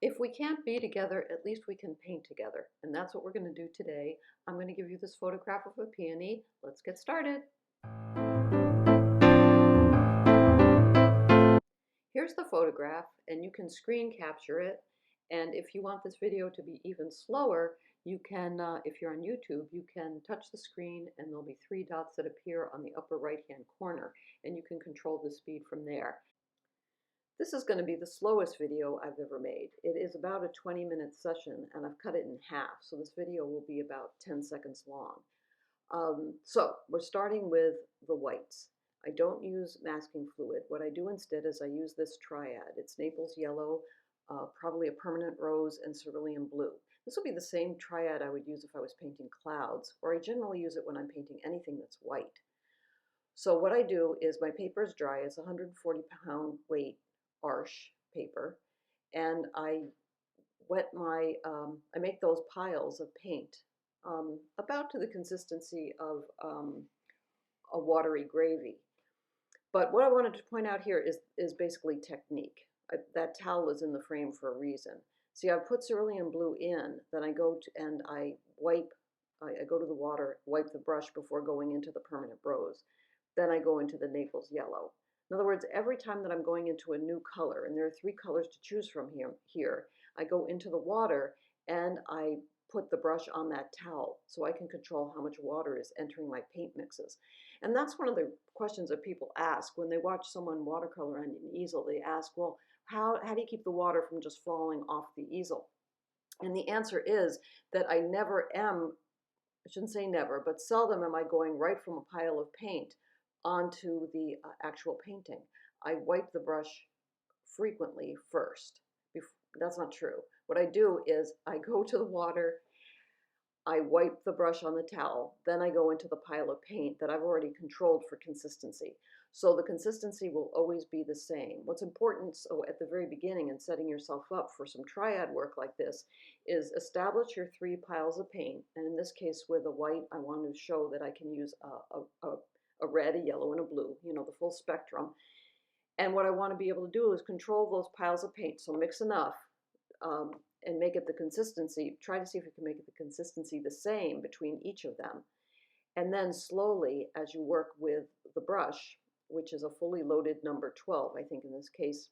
If we can't be together, at least we can paint together. And that's what we're going to do today. I'm going to give you this photograph of a peony. Let's get started. Here's the photograph, and you can screen capture it. And if you want this video to be even slower, you can, if you're on YouTube, you can touch the screen and there'll be three dots that appear on the upper right-hand corner, and you can control the speed from there. This is going to be the slowest video I've ever made. It is about a 20-minute session, and I've cut it in half, so this video will be about 10 seconds long. So we're starting with the whites. I don't use masking fluid. What I do instead is I use this triad. It's Naples yellow, probably a permanent rose, and cerulean blue. This will be the same triad I would use if I was painting clouds, or I generally use it when I'm painting anything that's white. So what I do is my paper is dry. It's 140-pound weight Arche paper, and I I make those piles of paint about to the consistency of a watery gravy. But what I wanted to point out here is basically technique. That towel is in the frame for a reason. See, I put cerulean blue in, then I go to and I go to the water, wipe the brush before going into the permanent rose. Then I go into the Naples yellow. In other words, every time that I'm going into a new color, and there are three colors to choose from here, I go into the water and I put the brush on that towel so I can control how much water is entering my paint mixes. And that's one of the questions that people ask when they watch someone watercolor on an easel. They ask, well, how do you keep the water from just falling off the easel? And the answer is that I never am, I shouldn't say never, but seldom am I going right from a pile of paint onto the actual painting. I wipe the brush frequently first. That's not true. What I do is I go to the water, I wipe the brush on the towel, then I go into the pile of paint that I've already controlled for consistency. So the consistency will always be the same. What's important, so at the very beginning in setting yourself up for some triad work like this, is establish your three piles of paint. And in this case with a white, I want to show that I can use a red, a yellow, and a blue, the full spectrum. And what I want to be able to do is control those piles of paint. So mix enough and make it the consistency. Try to see if you can make it the consistency the same between each of them. And then slowly, as you work with the brush, which is a fully loaded number 12, I think in this case,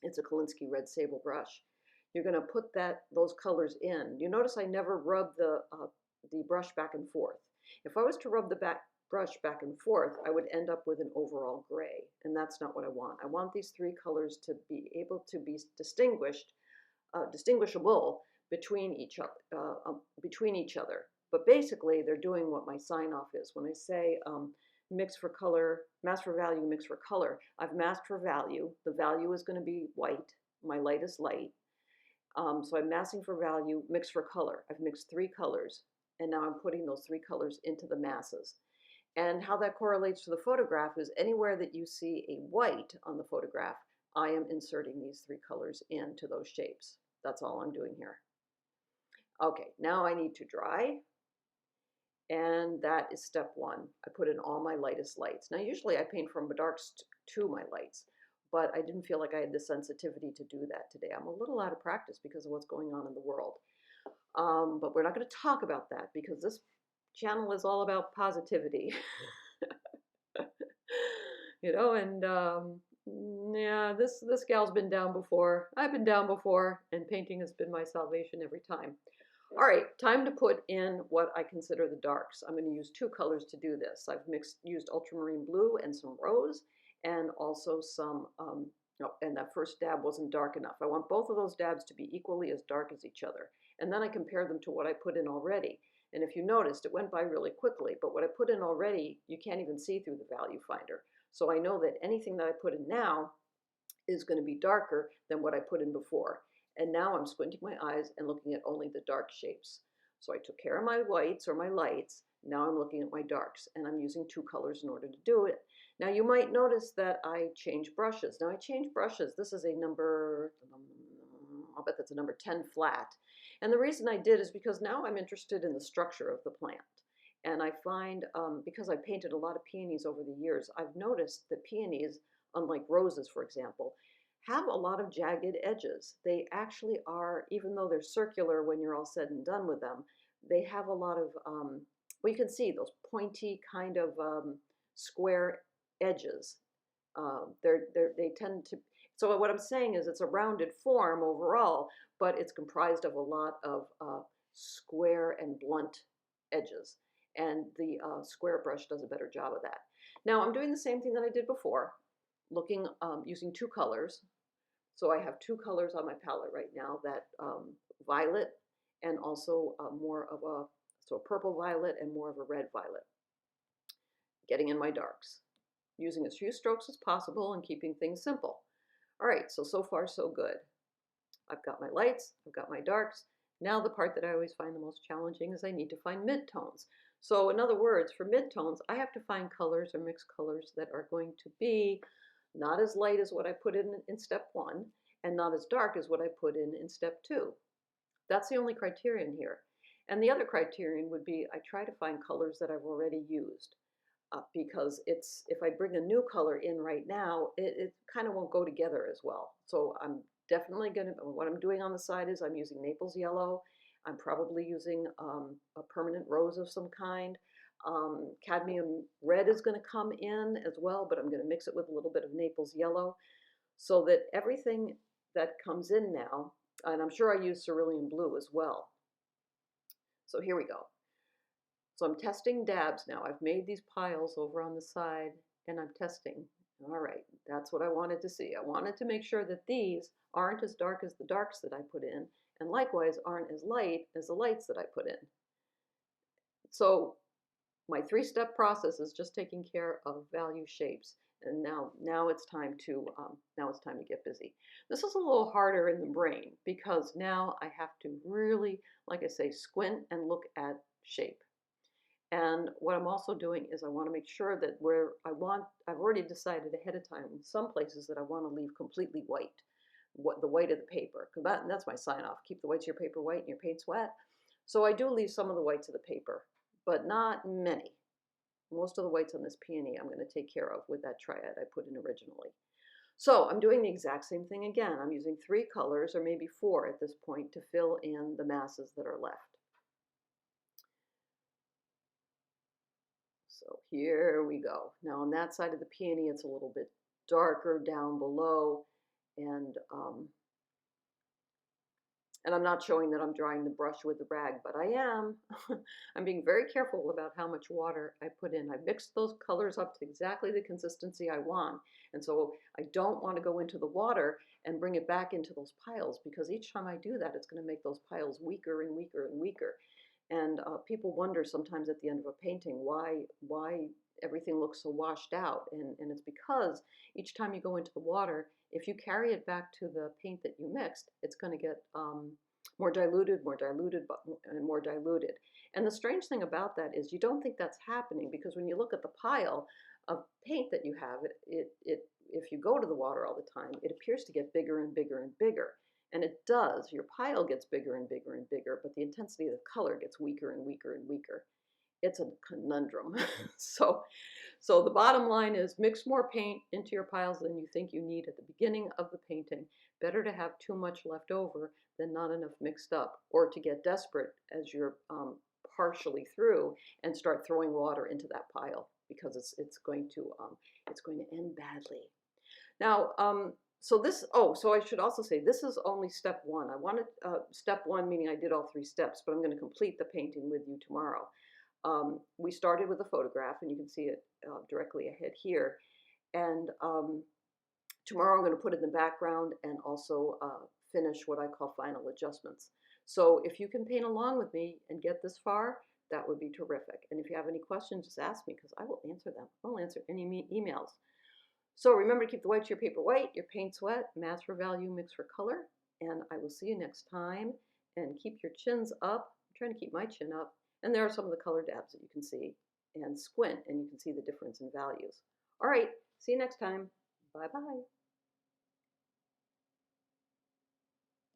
it's a Kolinsky Red Sable brush. You're going to put those colors in. You notice I never rub the brush back and forth. If I was to rub the brush back and forth, I would end up with an overall gray, and that's not what I want. I want these three colors to be able to be distinguishable between each other. But basically, they're doing what my sign-off is. When I say mix for color, mask for value, mix for color, I've masked for value. The value is going to be white. My light is light. So I'm masking for value, mix for color. I've mixed three colors, and now I'm putting those three colors into the masses. And how that correlates to the photograph is anywhere that you see a white on the photograph, I am inserting these three colors into those shapes. That's all I'm doing here. Okay, now I need to dry. And that is step one. I put in all my lightest lights. Now usually I paint from darks to my lights, but I didn't feel like I had the sensitivity to do that today. I'm a little out of practice because of what's going on in the world. But we're not going to talk about that because this channel is all about positivity. And yeah, this gal's been down before. I've been down before, and painting has been my salvation every time. All right, time to put in what I consider the darks. I'm going to use two colors to do this. I've used ultramarine blue and some rose, and also some, and that first dab wasn't dark enough. I want both of those dabs to be equally as dark as each other. And then I compare them to what I put in already. And if you noticed, it went by really quickly, but what I put in already, you can't even see through the value finder. So I know that anything that I put in now is going to be darker than what I put in before. And now I'm squinting my eyes and looking at only the dark shapes. So I took care of my whites or my lights. Now I'm looking at my darks, and I'm using two colors in order to do it. Now you might notice that I change brushes. Now I change brushes. This is a number, I'll bet that's a number 10 flat. And the reason I did is because now I'm interested in the structure of the plant. And I find, because I painted a lot of peonies over the years, I've noticed that peonies, unlike roses, for example, have a lot of jagged edges. They actually are, even though they're circular when you're all said and done with them, they have a lot of, well, you can see those pointy kind of square edges. They tend to, so what I'm saying is it's a rounded form overall, but it's comprised of a lot of square and blunt edges. And the square brush does a better job of that. Now I'm doing the same thing that I did before, looking, using two colors. So I have two colors on my palette right now, that violet and also more of a, so a purple violet and more of a red violet. Getting in my darks, using as few strokes as possible and keeping things simple. All right, so far so good. I've got my lights, I've got my darks. Now the part that I always find the most challenging is I need to find midtones. So in other words, for midtones, I have to find colors or mixed colors that are going to be not as light as what I put in step 1 and not as dark as what I put in step 2. That's the only criterion here. And the other criterion would be I try to find colors that I've already used. Because it's, if I bring a new color in right now, it kind of won't go together as well. So I'm definitely gonna, what I'm doing on the side is I'm using Naples yellow. I'm probably using a permanent rose of some kind. Cadmium red is gonna come in as well, but I'm gonna mix it with a little bit of Naples yellow so that everything that comes in now, and I'm sure I use cerulean blue as well. So here we go. So I'm testing dabs now. I've made these piles over on the side and I'm testing. All right, that's what I wanted to see. I wanted to make sure that these aren't as dark as the darks that I put in, and likewise aren't as light as the lights that I put in. So my 3-step process is just taking care of value shapes. And now it's time to get busy. This is a little harder in the brain because now I have to really, like I say, squint and look at shape. And what I'm also doing is I want to make sure that where I've already decided ahead of time in some places that I want to leave completely white, the white of the paper. That's my sign off. Keep the whites of your paper white and your paint's wet. So I do leave some of the whites of the paper, but not many. Most of the whites on this peony I'm going to take care of with that triad I put in originally. So I'm doing the exact same thing again. I'm using 3 colors or maybe 4 at this point to fill in the masses that are left. So here we go. Now on that side of the peony, it's a little bit darker down below, and I'm not showing that I'm drying the brush with the rag, but I am. I'm being very careful about how much water I put in. I mixed those colors up to exactly the consistency I want, and so I don't want to go into the water and bring it back into those piles, because each time I do that, it's going to make those piles weaker and weaker and weaker. And people wonder sometimes at the end of a painting why everything looks so washed out. And it's because each time you go into the water, if you carry it back to the paint that you mixed, it's going to get more diluted, and more diluted. And the strange thing about that is you don't think that's happening, because when you look at the pile of paint that you have, if you go to the water all the time, it appears to get bigger and bigger and bigger. And it does. Your pile gets bigger and bigger and bigger, but the intensity of the color gets weaker and weaker and weaker. It's a conundrum. So the bottom line is mix more paint into your piles than you think you need at the beginning of the painting. Better to have too much left over than not enough mixed up, or to get desperate as you're partially through and start throwing water into that pile, because it's going to end badly. Now, so I should also say this is only step 1. I wanted step 1, meaning I did all 3 steps, but I'm going to complete the painting with you tomorrow. We started with a photograph, and you can see it directly ahead here. And tomorrow I'm going to put it in the background and also finish what I call final adjustments. So if you can paint along with me and get this far, that would be terrific. And if you have any questions, just ask me, because I will answer them. I'll answer any emails. So remember to keep the whites of your paper white, your paint's wet, math for value, mix for color, and I will see you next time. And keep your chins up. I'm trying to keep my chin up. And there are some of the color dabs that you can see, and squint and you can see the difference in values. All right, see you next time. Bye-bye.